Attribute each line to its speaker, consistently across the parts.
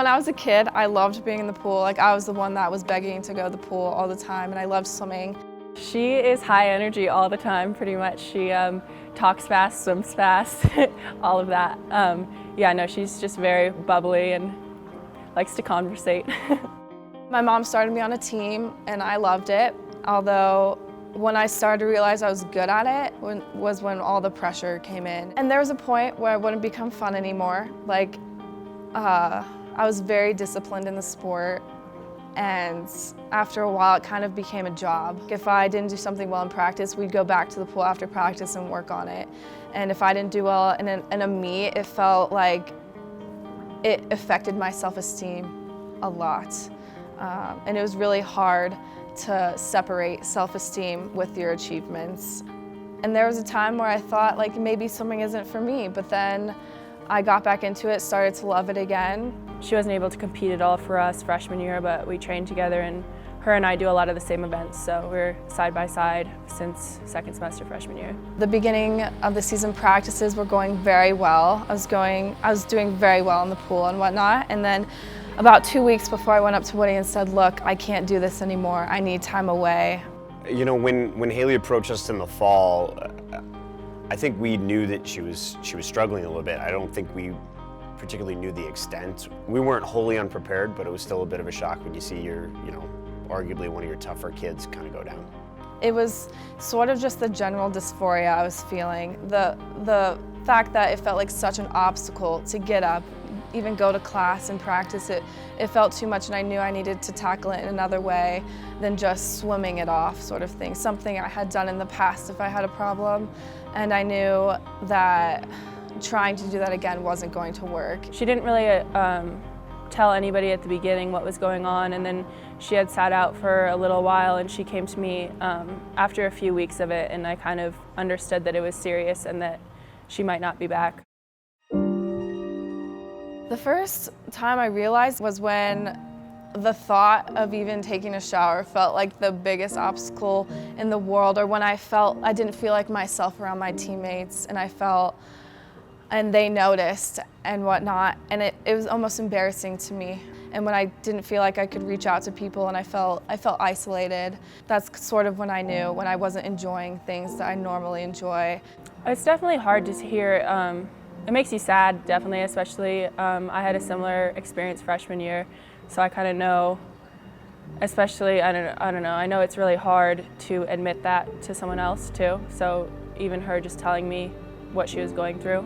Speaker 1: When I was a kid, I loved being in the pool. Like, I was the one that was begging to go to the pool all the time, and I loved swimming.
Speaker 2: She is high energy all the time, pretty much. She talks fast, swims fast, all of that. Yeah, no, she's just very bubbly and likes to conversate.
Speaker 1: My mom started me on a team, and I loved it, although when I started to realize I was good at it was when all the pressure came in. And there was a point where it wouldn't become fun anymore. Like, I was very disciplined in the sport, and after a while it kind of became a job. If I didn't do something well in practice, we'd go back to the pool after practice and work on it. And if I didn't do well in a meet, it felt like it affected my self-esteem a lot. And it was really hard to separate self-esteem with your achievements. And there was a time where I thought, like, maybe swimming isn't for me, but then I got back into it, started to love it again.
Speaker 2: She wasn't able to compete at all for us freshman year, but we trained together, and her and I do a lot of the same events, so we're side by side since second semester freshman year.
Speaker 1: The beginning of the season practices were going very well. I was doing very well in the pool and whatnot, and then about 2 weeks before I went up to Woody and said, look, I can't do this anymore, I need time away.
Speaker 3: You know, when Haley approached us in the fall, I think we knew that she was struggling a little bit. I don't think we particularly knew the extent. We weren't wholly unprepared, but it was still a bit of a shock when you see your, arguably one of your tougher kids kind of go down.
Speaker 1: It was sort of just the general dysphoria I was feeling. The fact that it felt like such an obstacle to get up, even go to class and practice it. It felt too much, and I knew I needed to tackle it in another way than just swimming it off, sort of thing. Something I had done in the past if I had a problem, and I knew that trying to do that again wasn't going to work.
Speaker 2: She didn't really tell anybody at the beginning what was going on, and then she had sat out for a little while, and she came to me after a few weeks of it, and I kind of understood that it was serious and that she might not be back.
Speaker 1: The first time I realized was when the thought of even taking a shower felt like the biggest obstacle in the world, or when I didn't feel like myself around my teammates, and they noticed and whatnot, and it was almost embarrassing to me. And when I didn't feel like I could reach out to people and I felt isolated, that's sort of when I knew when I wasn't enjoying things that I normally enjoy.
Speaker 2: It's definitely hard to hear. It makes you sad, definitely, especially I had a similar experience freshman year, so I kind of know, especially, I don't know, I know it's really hard to admit that to someone else too, so even her just telling me what she was going through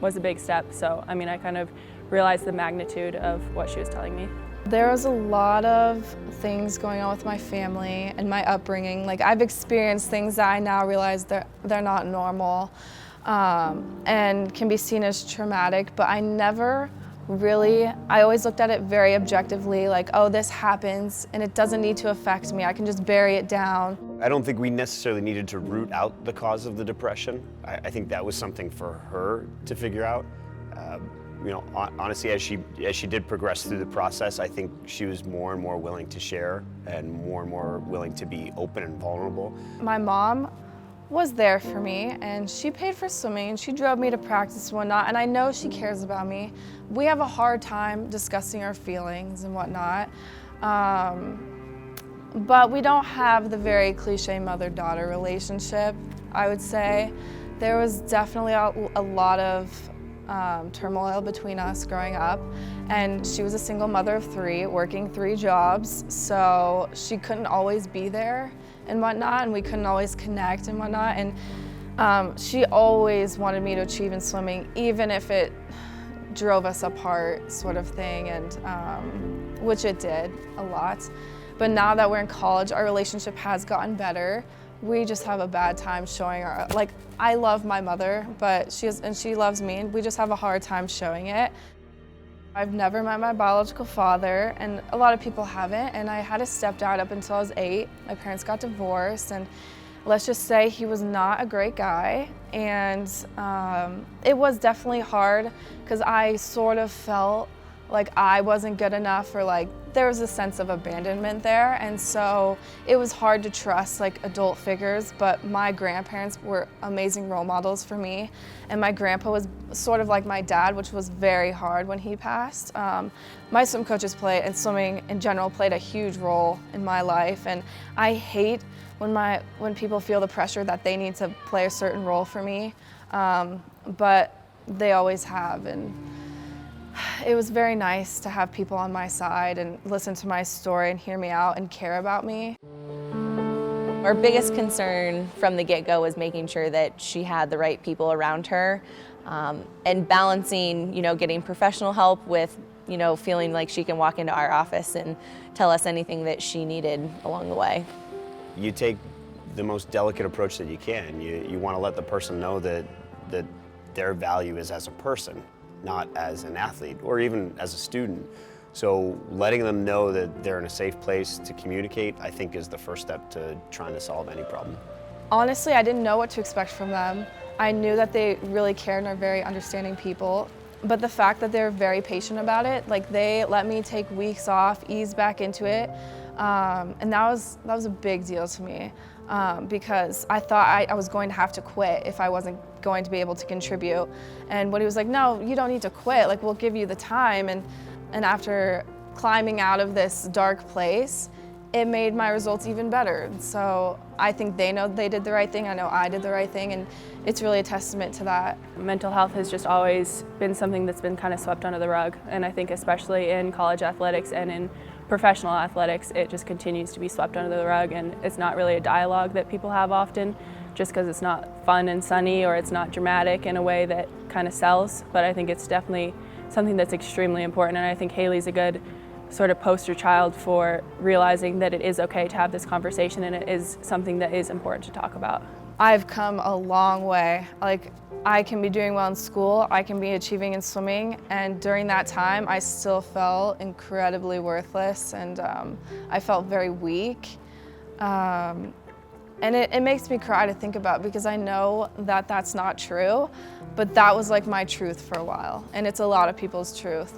Speaker 2: was a big step, so I mean, I kind of realized the magnitude of what she was telling me.
Speaker 1: There was a lot of things going on with my family and my upbringing. Like, I've experienced things that I now realize they're not normal. And can be seen as traumatic, but I always looked at it very objectively, like, oh, this happens and it doesn't need to affect me. I can just bury it down.
Speaker 3: I don't think we necessarily needed to root out the cause of the depression. I think that was something for her to figure out. Honestly, as she did progress through the process, I think she was more and more willing to share and more willing to be open and vulnerable.
Speaker 1: My mom was there for me, and she paid for swimming, and she drove me to practice and whatnot, and I know she cares about me. We have a hard time discussing our feelings and whatnot, but we don't have the very cliche mother-daughter relationship, I would say. There was definitely a lot of turmoil between us growing up, and she was a single mother of 3, working 3 jobs, so she couldn't always be there and whatnot, and we couldn't always connect and whatnot, and she always wanted me to achieve in swimming, even if it drove us apart, sort of thing, and which it did a lot. But now that we're in college, our relationship has gotten better. We just have a bad time showing her, like, I love my mother, but she loves me, and we just have a hard time showing it. I've never met my biological father, and a lot of people haven't, and I had a stepdad up until I was 8. My parents got divorced, and let's just say he was not a great guy, and it was definitely hard because I sort of felt like I wasn't good enough, or like there was a sense of abandonment there, and so it was hard to trust like adult figures, but my grandparents were amazing role models for me, and my grandpa was sort of like my dad, which was very hard when he passed. My swim coaches played, and swimming in general played a huge role in my life, and I hate when people feel the pressure that they need to play a certain role for me, but they always have, and it was very nice to have people on my side and listen to my story and hear me out and care about me.
Speaker 4: Our biggest concern from the get-go was making sure that she had the right people around her, and balancing, getting professional help with, feeling like she can walk into our office and tell us anything that she needed along the way.
Speaker 3: You take the most delicate approach that you can. You want to let the person know that their value is as a person, not as an athlete or even as a student. So letting them know that they're in a safe place to communicate, I think, is the first step to trying to solve any problem.
Speaker 1: Honestly, I didn't know what to expect from them. I knew that they really cared and are very understanding people, but the fact that they're very patient about it, like they let me take weeks off, ease back into it, and that was a big deal to me, because I thought I was going to have to quit if I wasn't going to be able to contribute. And Woody was like, no, you don't need to quit, like we'll give you the time. And after climbing out of this dark place, it made my results even better. So I think they know they did the right thing, I know I did the right thing, and it's really a testament to that.
Speaker 2: Mental health has just always been something that's been kind of swept under the rug, and I think especially in college athletics and in professional athletics, it just continues to be swept under the rug, and it's not really a dialogue that people have often, just because it's not fun and sunny or it's not dramatic in a way that kind of sells. But I think it's definitely something that's extremely important, and I think Haley's a good sort of poster child for realizing that it is okay to have this conversation and it is something that is important to talk about.
Speaker 1: I've come a long way. Like, I can be doing well in school, I can be achieving in swimming, and during that time I still felt incredibly worthless, and I felt very weak. And it makes me cry to think about, because I know that that's not true, but that was like my truth for a while, and it's a lot of people's truth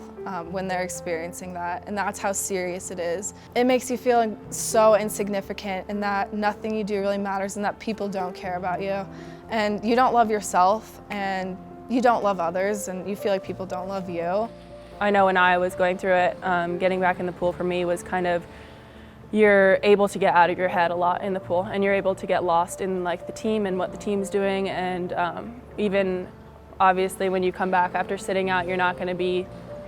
Speaker 1: when they're experiencing that, and that's how serious it is. It makes you feel so insignificant, and that nothing you do really matters, and that people don't care about you, and you don't love yourself, and you don't love others, and you feel like people don't love you.
Speaker 2: I know when I was going through it, getting back in the pool for me was kind of, you're able to get out of your head a lot in the pool, and you're able to get lost in like the team and what the team's doing, and even obviously when you come back after sitting out, you're not going to be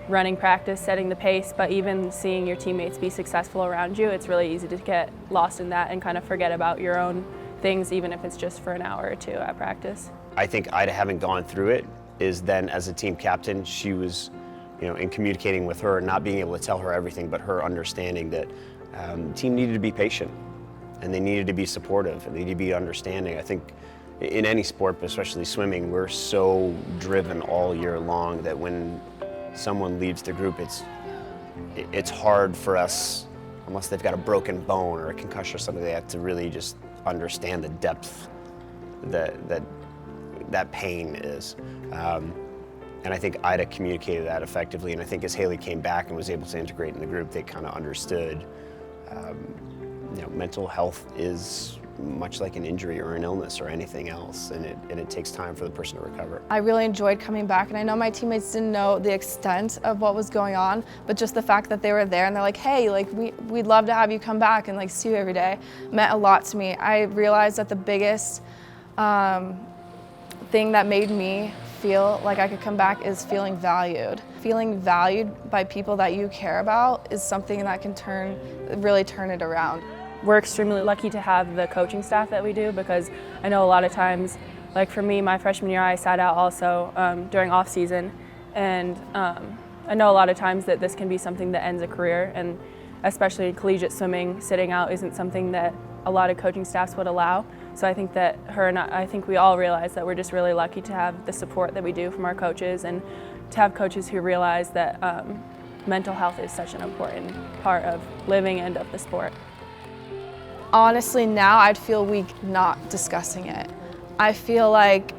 Speaker 2: running practice, setting the pace, but even seeing your teammates be successful around you, it's really easy to get lost in that and kind of forget about your own things, even if it's just for an hour or two at practice.
Speaker 3: I think Ida, having gone through it, is then as a team captain, she was, in communicating with her, not being able to tell her everything, but her understanding that the team needed to be patient, and they needed to be supportive, and they needed to be understanding. I think in any sport, but especially swimming, we're so driven all year long that when someone leaves the group, it's hard for us, unless they've got a broken bone or a concussion or something, they have to really just understand the depth that pain is. And I think Ida communicated that effectively, and I think as Haley came back and was able to integrate in the group, they kind of understood mental health is much like an injury or an illness or anything else, and it takes time for the person to recover. I
Speaker 1: really enjoyed coming back, and I know my teammates didn't know the extent of what was going on, but just the fact that they were there and they're like, hey, like we'd love to have you come back and like see you every day, meant a lot to me. I realized that the biggest thing that made me feel like I could come back is feeling valued. Feeling valued by people that you care about is something that can really turn it around.
Speaker 2: We're extremely lucky to have the coaching staff that we do, because I know a lot of times, like for me, my freshman year, I sat out also during off season, and I know a lot of times that this can be something that ends a career, and especially in collegiate swimming, sitting out isn't something that a lot of coaching staffs would allow. So I think that I think we all realize that we're just really lucky to have the support that we do from our coaches, and to have coaches who realize that mental health is such an important part of living and of the sport.
Speaker 1: Honestly, now I'd feel weak not discussing it. I feel like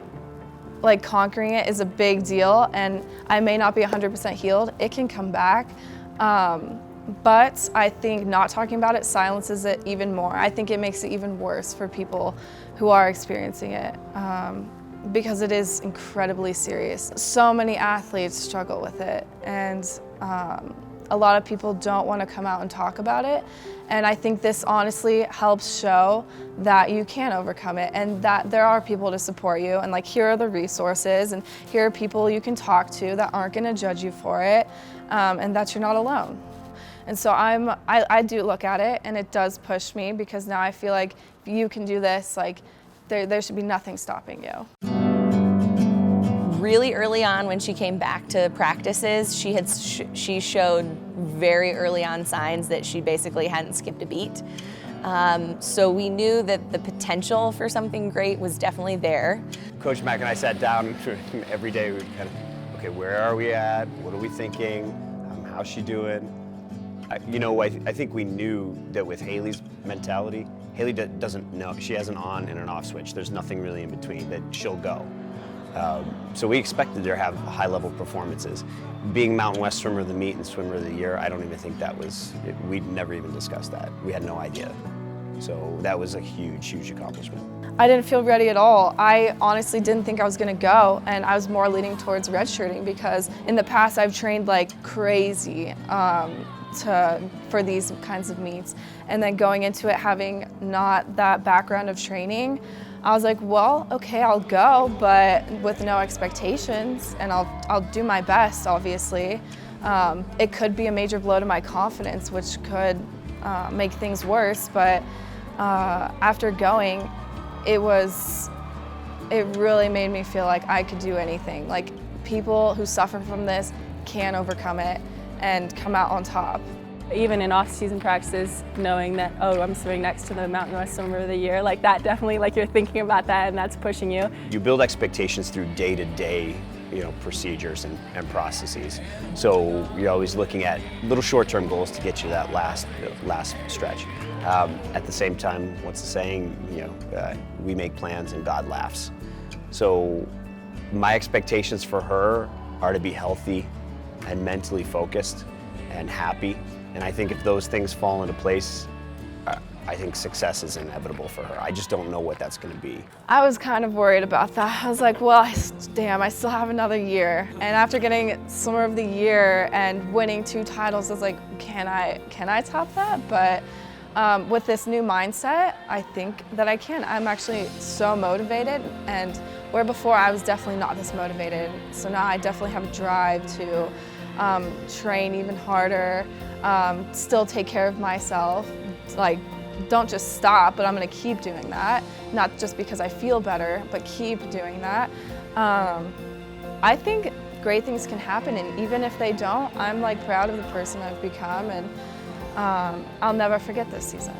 Speaker 1: conquering it is a big deal, and I may not be 100% healed. It can come back. But I think not talking about it silences it even more. I think it makes it even worse for people who are experiencing it because it is incredibly serious. So many athletes struggle with it, and a lot of people don't want to come out and talk about it. And I think this honestly helps show that you can overcome it and that there are people to support you, and like here are the resources and here are people you can talk to that aren't going to judge you for it, and that you're not alone. And so I do look at it, and it does push me because now I feel like if you can do this, like there should be nothing stopping you.
Speaker 4: Really early on when she came back to practices, she showed very early on signs that she basically hadn't skipped a beat. So we knew that the potential for something great was definitely there.
Speaker 3: Coach Mack and I sat down every day. We kind of, okay, where are we at? What are we thinking? How's she doing? I think we knew that with Haley's mentality, Haley doesn't know, she has an on and an off switch. There's nothing really in between, that she'll go. So we expected her to have high-level performances. Being Mountain West Swimmer of the Meet and Swimmer of the Year, I don't even think that was, we'd never even discussed that. We had no idea. So that was a huge, huge accomplishment.
Speaker 1: I didn't feel ready at all. I honestly didn't think I was gonna go, and I was more leaning towards redshirting because in the past I've trained like crazy for these kinds of meets. And then going into it having not that background of training, I was like, well, okay, I'll go, but with no expectations, and I'll do my best, obviously. It could be a major blow to my confidence, which could make things worse, but after going, it really made me feel like I could do anything. Like, people who suffer from this can overcome it and come out on top.
Speaker 2: Even in off-season practices, knowing that, oh, I'm swimming next to the Mountain West Swimmer of the Year, like that definitely, like you're thinking about that and that's pushing you.
Speaker 3: You build expectations through day-to-day, procedures and processes. So you're always looking at little short-term goals to get you to that last stretch. At the same time, what's the saying? We make plans and God laughs. So my expectations for her are to be healthy and mentally focused and happy. And I think if those things fall into place, I think success is inevitable for her. I just don't know what that's going to be.
Speaker 1: I was kind of worried about that. I was like, well, damn, I still have another year. And after getting Swimmer of the Year and winning 2 titles, I was like, can I top that? But with this new mindset, I think that I can. I'm actually so motivated, and where before I was definitely not this motivated. So now I definitely have a drive to train even harder, still take care of myself, like don't just stop, but I'm gonna keep doing that, not just because I feel better, but keep doing that. I think great things can happen, and even if they don't, I'm like proud of the person I've become, and I'll never forget this season.